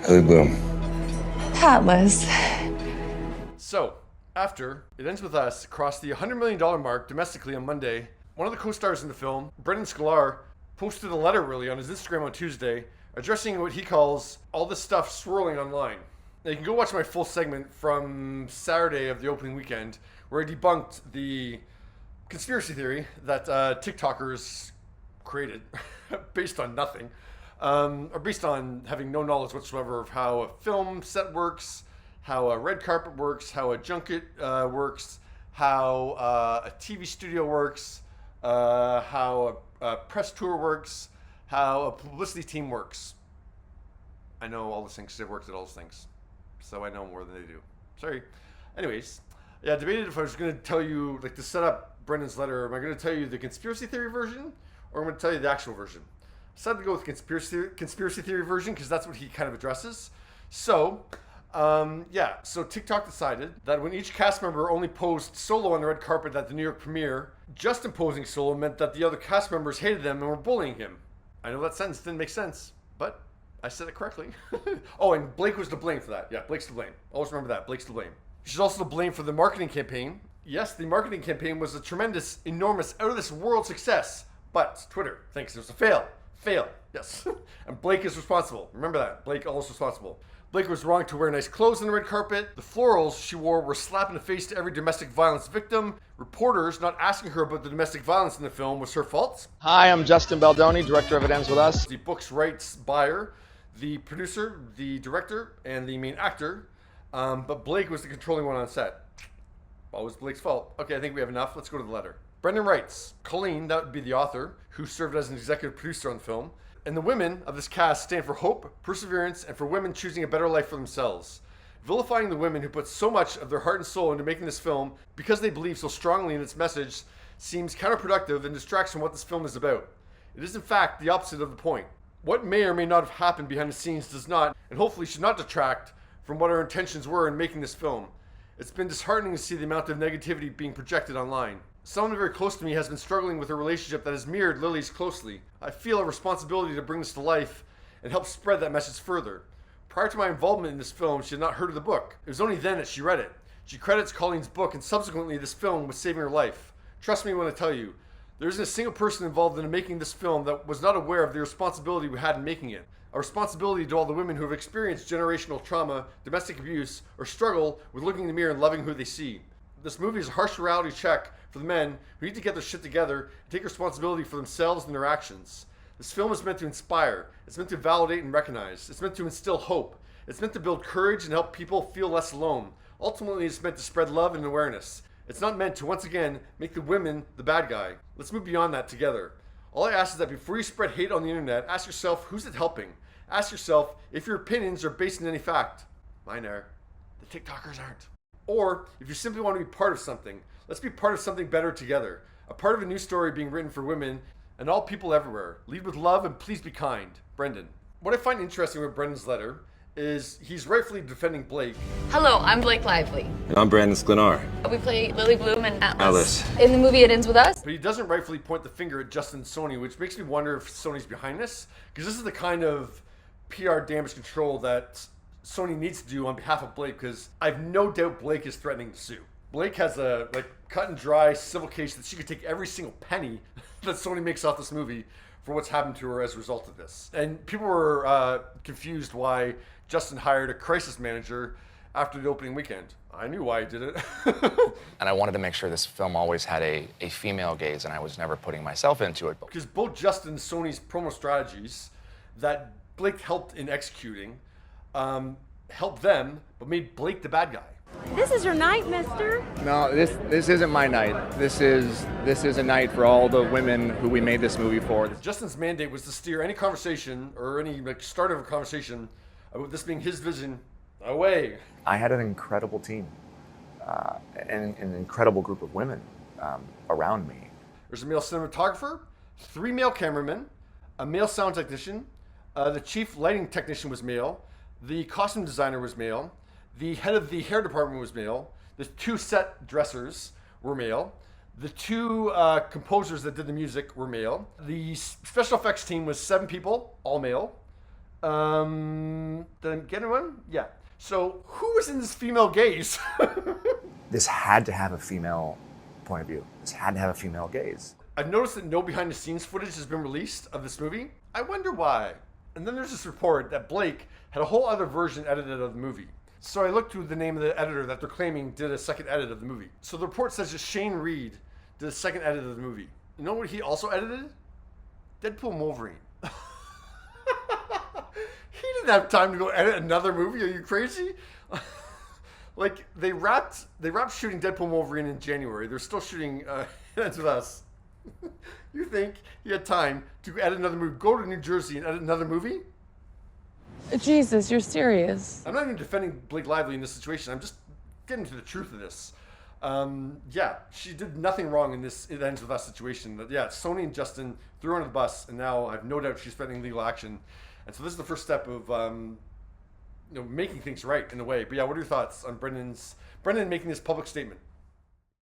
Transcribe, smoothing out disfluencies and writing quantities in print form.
Lily Bloom. Atlas. So, after It Ends With Us crossed the $100 million mark domestically on Monday, one of the co-stars in the film, Brendan Sklenar, posted a letter really on his Instagram on Tuesday addressing what he calls all this stuff swirling online. Now you can go watch my full segment from Saturday of the opening weekend where I debunked the conspiracy theory that TikTokers created based on nothing, or based on having no knowledge whatsoever of how a film set works, how a red carpet works, how a junket works, how a TV studio works, how a press tour works, how a publicity team works. I know all those things because I've worked at all those things. So I know more than they do. Sorry. Anyways, yeah, I debated if I was going to tell you, like, to set up Brendan's letter, am I going to tell you the conspiracy theory version or am I going to tell you the actual version? I decided to go with the conspiracy theory version because that's what he kind of addresses. So, so TikTok decided that when each cast member only posed solo on the red carpet at the New York premiere, just imposing solo meant that the other cast members hated them and were bullying him. I know that sentence didn't make sense, but I said it correctly. Oh, and Blake was to blame for that. Yeah, Blake's to blame. Always remember that. Blake's to blame. She's also to blame for the marketing campaign. Yes, the marketing campaign was a tremendous, enormous, out-of-this-world success, but Twitter thinks it was a fail. Fail, yes. And Blake is responsible. Remember that. Blake always responsible. Blake was wrong to wear nice clothes on the red carpet. The florals she wore were slap in the face to every domestic violence victim. Reporters not asking her about the domestic violence in the film was her fault. Hi, I'm Justin Baldoni, director of It Ends With Us. The book's rights buyer, the producer, the director, and the main actor. But Blake was the controlling one on set. Always Blake's fault. Okay, I think we have enough. Let's go to the letter. Brendan writes, Colleen, that would be the author, who served as an executive producer on the film, and the women of this cast stand for hope, perseverance, and for women choosing a better life for themselves. Vilifying the women who put so much of their heart and soul into making this film because they believe so strongly in its message seems counterproductive and distracts from what this film is about. It is in fact the opposite of the point. What may or may not have happened behind the scenes does not, and hopefully should not detract from what our intentions were in making this film. It's been disheartening to see the amount of negativity being projected online. Someone very close to me has been struggling with a relationship that has mirrored Lily's closely. I feel a responsibility to bring this to life and help spread that message further. Prior to my involvement in this film, she had not heard of the book. It was only then that she read it. She credits Colleen's book and subsequently this film with saving her life. Trust me when I tell you, there isn't a single person involved in making this film that was not aware of the responsibility we had in making it. A responsibility to all the women who have experienced generational trauma, domestic abuse, or struggle with looking in the mirror and loving who they see. This movie is a harsh reality check for the men who need to get their shit together and take responsibility for themselves and their actions. This film is meant to inspire. It's meant to validate and recognize. It's meant to instill hope. It's meant to build courage and help people feel less alone. Ultimately, it's meant to spread love and awareness. It's not meant to, once again, make the women the bad guy. Let's move beyond that together. All I ask is that before you spread hate on the internet, ask yourself, who's it helping? Ask yourself if your opinions are based in any fact. Mine are. The TikTokers aren't. Or if you simply want to be part of something, let's be part of something better together. A part of a new story being written for women and all people everywhere. Lead with love and please be kind. Brendan. What I find interesting with Brendan's letter is he's rightfully defending Blake. Hello, I'm Blake Lively. And I'm Brandon Sklenar. We play Lily Bloom and Alice. in the movie It Ends With Us. But he doesn't rightfully point the finger at Justin and Sony, which makes me wonder if Sony's behind this. Because this is the kind of PR damage control that Sony needs to do on behalf of Blake, because I have no doubt Blake is threatening to sue. Blake has a cut and dry civil case that she could take every single penny that Sony makes off this movie for what's happened to her as a result of this. And people were confused why Justin hired a crisis manager after the opening weekend. I knew why he did it. And I wanted to make sure this film always had a female gaze, and I was never putting myself into it. Because both Justin and Sony's promo strategies that Blake helped in executing helped them, but made Blake the bad guy. This is your night, mister. No, this isn't my night. This is a night for all the women who we made this movie for. Justin's mandate was to steer any conversation or any start of a conversation about this being his vision away. I had an incredible team and an incredible group of women around me. There's a male cinematographer, 3 male cameramen, a male sound technician, the chief lighting technician was male, the costume designer was male, the head of the hair department was male, the 2 set dressers were male, the 2 composers that did the music were male, the special effects team was 7 people, all male, Did I get one? Yeah. So who was in this female gaze? This had to have a female point of view. This had to have a female gaze. I've noticed that no behind the scenes footage has been released of this movie. I wonder why. And then there's this report that Blake had a whole other version edited of the movie. So I looked through the name of the editor that they're claiming did a second edit of the movie. So the report says that Shane Reed did a second edit of the movie. You know what he also edited? Deadpool Wolverine. He didn't have time to go edit another movie. Are you crazy? Like they wrapped shooting Deadpool Wolverine in January. They're still shooting Ends with Us. You think he had time to edit another movie? Go to New Jersey and edit another movie? Jesus, you're serious. I'm not even defending Blake Lively in this situation. I'm just getting to the truth of this. Yeah, she did nothing wrong in this It Ends With Us situation. Yeah, Sony and Justin threw her under the bus, and now I have no doubt she's threatening legal action. And so this is the first step of making things right in a way. But yeah, what are your thoughts on Brendan making this public statement?